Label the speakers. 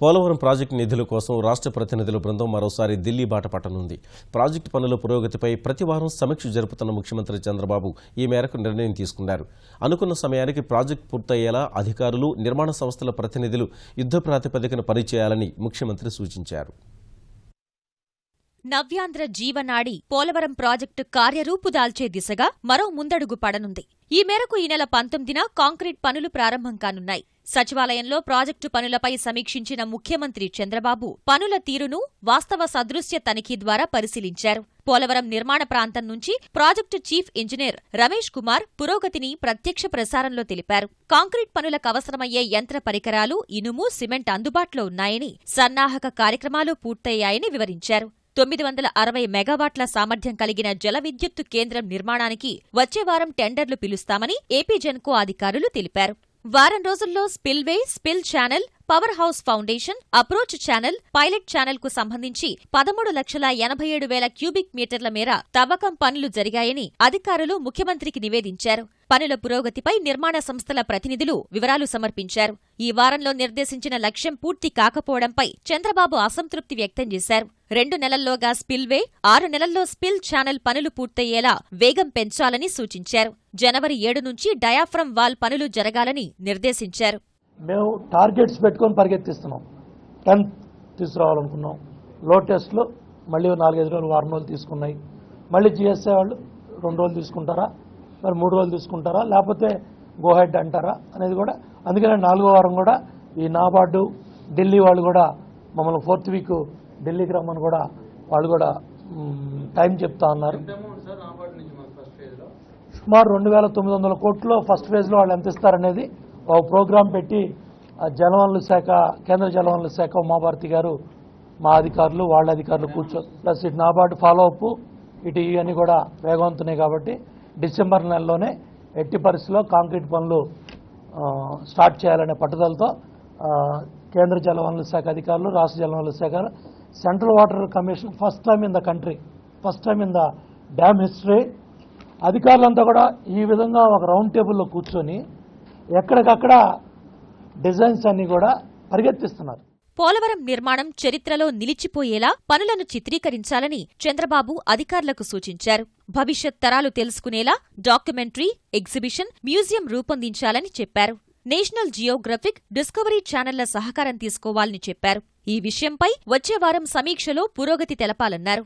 Speaker 1: Polavaram project నిధుల కోసం రాష్ట్ర ప్రతినిధుల బృందం మరోసారి ఢిల్లీ బాట పట్టనుంది. ప్రాజెక్టు పనుల పురోగతిపై ప్రతివారం సమీక్ష జరుపుతున్న ముఖ్యమంత్రి చంద్రబాబు ఈ మేరకు నిర్ణయం తీసుకున్నారు. అనుకున్న సమయానికి ప్రాజెక్టు పూర్తయ్యేలా అధికారులు, నిర్మాణ సంస్థల ప్రతినిధులు యుద్ధ ప్రాతిపదికన పనిచేయాలని ముఖ్యమంత్రి సూచించారు.
Speaker 2: నవ్యాంధ్ర జీవనాడి పోలవరం ప్రాజెక్టు కార్యరూపు దాల్చే దిశగా మరో ముందడుగు పడనుంది. ఈ మేరకు ఈ నెల 19న కాంక్రీట్ పనులు ప్రారంభం కానున్నాయి. సచివాలయంలో ప్రాజెక్టు పనులపై సమీక్షించిన ముఖ్యమంత్రి చంద్రబాబు పనుల తీరును వాస్తవ సదృశ్య తనిఖీ ద్వారా పరిశీలించారు. పోలవరం నిర్మాణ ప్రాంతం నుంచి project chief engineer Ramesh Kumar పురోగతిని ప్రత్యక్ష ప్రసారంలో తెలిపారు. కాంక్రీట్ పనులకు అవసరమయ్యే యంత్ర పరికరాలు, ఇనుము, సిమెంట్ అందుబాటులో ఉన్నాయని, సన్నాహక కార్యక్రమాలు పూర్తయ్యాయని వివరించారు. 960 మెగావాట్ల సామర్థ్యం కలిగిన జల విద్యుత్తు కేంద్రం నిర్మాణానికి వచ్చే వారం టెండర్లు పిలుస్తామని ఏపీ జెన్కో అధికారులు తెలిపారు. వారం రోజుల్లో spillway, spill channel, power house foundation, approach channel, pilot channel కు సంబంధించి 13,87,000 క్యూబిక్ మీటర్ల మేర తవ్వకం పనులు జరిగాయని అధికారులు ముఖ్యమంత్రికి నివేదించారు. పనుల పురోగతిపై నిర్మాణ సంస్థల ప్రతినిధులు వివరాలు సమర్పించారు. ఈ వారంలో నిర్దేశించిన లక్ష్యం పూర్తి కాకపోవడంపై చంద్రబాబు అసంతృప్తి వ్యక్తం చేశారు. 2 నెలల్లోగా స్పిల్వే, 6 నెలల్లో స్పిల్ ఛానల్ పనులు పూర్తయ్యేలా వేగం పెంచాలని సూచించారు. జనవరి 7 నుంచి డయాఫ్రమ్ వాల్ పనులు జరగాలని నిర్దేశించారు.
Speaker 3: మేము టార్గెట్స్ పెట్టుకొని పరిగెత్తిస్తున్నాం. 10th తీసుకురావాలనుకున్నాం. లో టెస్ట్లో మళ్ళీ 4-5 రోజులు, వారం రోజులు తీసుకున్నాయి. మళ్ళీ జిఎస్ఐ వాళ్ళు 2 రోజులు తీసుకుంటారా, మరి 3 రోజులు తీసుకుంటారా, లేకపోతే గోహెడ్ అంటారా అనేది కూడా. అందుకనే 4వ వారం కూడా ఈ నాబార్డు, ఢిల్లీ వాళ్ళు కూడా మమ్మల్ని 4th వీక్ ఢిల్లీకి రమ్మని కూడా వాళ్ళు కూడా టైం చెప్తా ఉన్నారు. సుమారు 2,900 కోట్లు ఫస్ట్ ఫేజ్లో వాళ్ళు ఎంత ఇస్తారనేది ఒక ప్రోగ్రాం పెట్టి జలవనరుల శాఖ, కేంద్ర జలవనరుల శాఖ ఉమాభారతి గారు, మా అధికారులు, వాళ్ళ అధికారులు ప్లస్ ఇటు నాబార్డు ఫాలో అప్, ఇటు ఇవన్నీ కూడా వేగవంతున్నాయి. కాబట్టి డిసెంబర్ నెలలోనే ఎట్టి పరిస్థితిలో కాంక్రీట్ పనులు స్టార్ట్ చేయాలనే పట్టుదలతో కేంద్ర జలవనరుల శాఖ అధికారులు, రాష్ట్ర జలవనరుల శాఖ, central water commission first time in the country, first time in the dam history, అధికారులంతా కూడా ఈ విధంగా ఒక రౌండ్ టేబుల్లో కూర్చొని ఎక్కడికక్కడ డిజైన్స్ అన్ని కూడా పరిగెత్తిస్తున్నారు.
Speaker 2: పోలవరం నిర్మాణం చరిత్రలో నిలిచిపోయేలా పనులను చిత్రీకరించాలని చంద్రబాబు అధికారులకు సూచించారు. భవిష్యత్ తరాలు తెలుసుకునేలా డాక్యుమెంటరీ, ఎగ్జిబిషన్, మ్యూజియం రూపొందించాలని చెప్పారు. నేషనల్ జియోగ్రఫిక్, డిస్కవరీ ఛానళ్ల సహకారం తీసుకోవాలని చెప్పారు. ఈ విషయంపై వచ్చే వారం సమీక్షలో పురోగతి తెలపాలన్నారు.